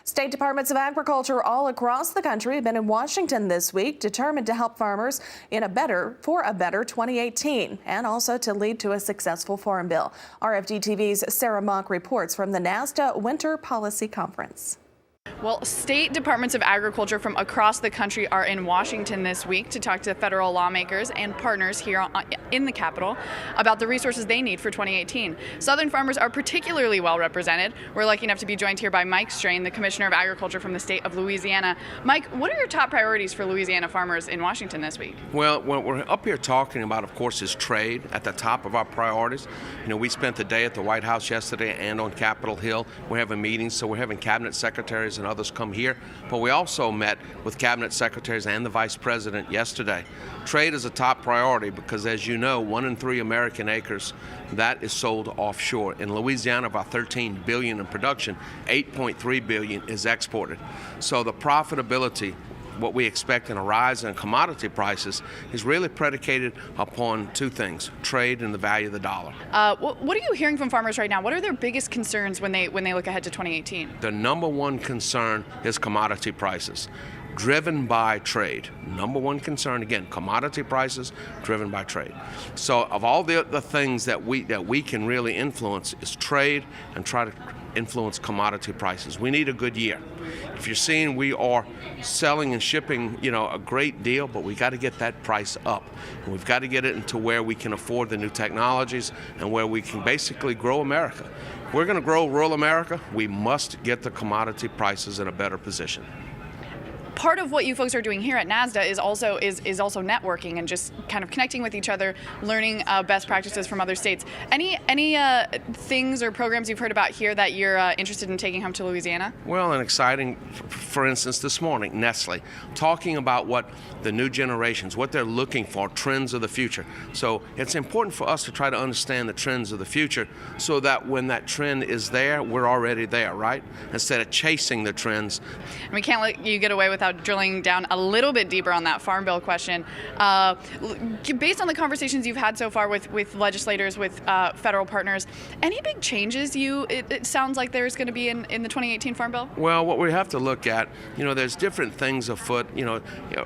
State departments of agriculture all across the country have been in Washington this week, determined to help farmers for a better 2018 and also to lead to a successful farm bill. RFD-TV's Sarah Mock reports from the NASDA Winter Policy Conference. Well, state departments of agriculture from across the country are in Washington this week to talk to federal lawmakers and partners here in the Capitol about the resources they need for 2018. Southern farmers are particularly well represented. We're lucky enough to be joined here by Mike Strain, the Commissioner of Agriculture from the state of Louisiana. Mike, what are your top priorities for Louisiana farmers in Washington this week? Well, what we're up here talking about, of course, is trade at the top of our priorities. You know, we spent the day at the White House yesterday and on Capitol Hill. We're having meetings, so we're having cabinet secretaries and others come here, but we also met with cabinet secretaries and the vice president yesterday. Trade is a top priority because, as you know, 1 in 3 American acres that is sold offshore. In Louisiana, about $13 billion in production, $8.3 billion is exported. So the profitability, what we expect in a rise in commodity prices, is really predicated upon two things: trade and the value of the dollar. What are you hearing from farmers right now? What are their biggest concerns when they look ahead to 2018? The number one concern is commodity prices, driven by trade. Number one concern, again, commodity prices driven by trade. So of all the things that we can really influence is trade and try to influence commodity prices. We need a good year. If you're seeing we are selling and shipping, a great deal, but we got to get that price up. And we've got to get it into where we can afford the new technologies and where we can basically grow America. If we're going to grow rural America, we must get the commodity prices in a better position. Part of what you folks are doing here at NASDA is also networking and just kind of connecting with each other, learning best practices from other states. Any things or programs you've heard about here that you're interested in taking home to Louisiana? Well, and exciting, for instance, this morning, Nestle, talking about what the new generations, what they're looking for, trends of the future. So it's important for us to try to understand the trends of the future so that when that trend is there, we're already there, right? Instead of chasing the trends. And we can't let you get away without drilling down a little bit deeper on that farm bill question. Based on the conversations you've had so far with legislators, with federal partners, any big changes it sounds like there's going to be in the 2018 farm bill? Well, what we have to look at, there's different things afoot,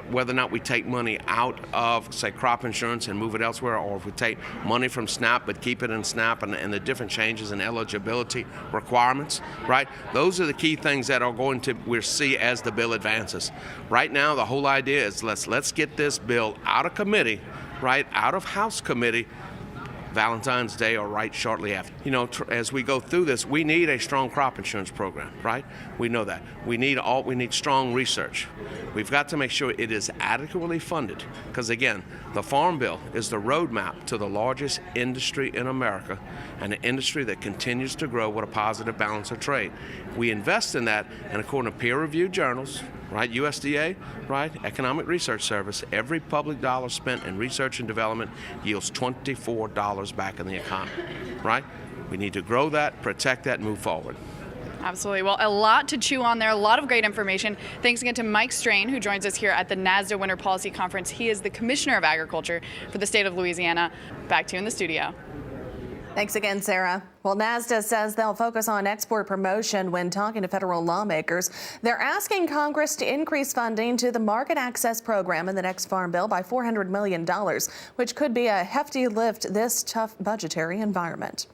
whether or not we take money out of, say, crop insurance and move it elsewhere, or if we take money from SNAP but keep it in SNAP, and the different changes in eligibility requirements, right? Those are the key things that are going to we'll see as the bill advances. Right now, the whole idea is let's get this bill out of committee, right, out of House committee, Valentine's Day or right shortly after. As we go through this, we need a strong crop insurance program, right? We know that. We need strong research. We've got to make sure it is adequately funded because, again, the Farm Bill is the roadmap to the largest industry in America and an industry that continues to grow with a positive balance of trade. We invest in that, and according to peer-reviewed journals, right, USDA, right, Economic Research Service, every public dollar spent in research and development yields $24 back in the economy, right? We need to grow that, protect that, and move forward. Absolutely. Well, a lot to chew on there, a lot of great information. Thanks again to Mike Strain, who joins us here at the NASDA Winter Policy Conference. He is the Commissioner of Agriculture for the state of Louisiana. Back to you in the studio. Thanks again, Sarah. Well, NASDA says they'll focus on export promotion when talking to federal lawmakers. They're asking Congress to increase funding to the Market Access Program in the next Farm Bill by $400 million, which could be a hefty lift this tough budgetary environment.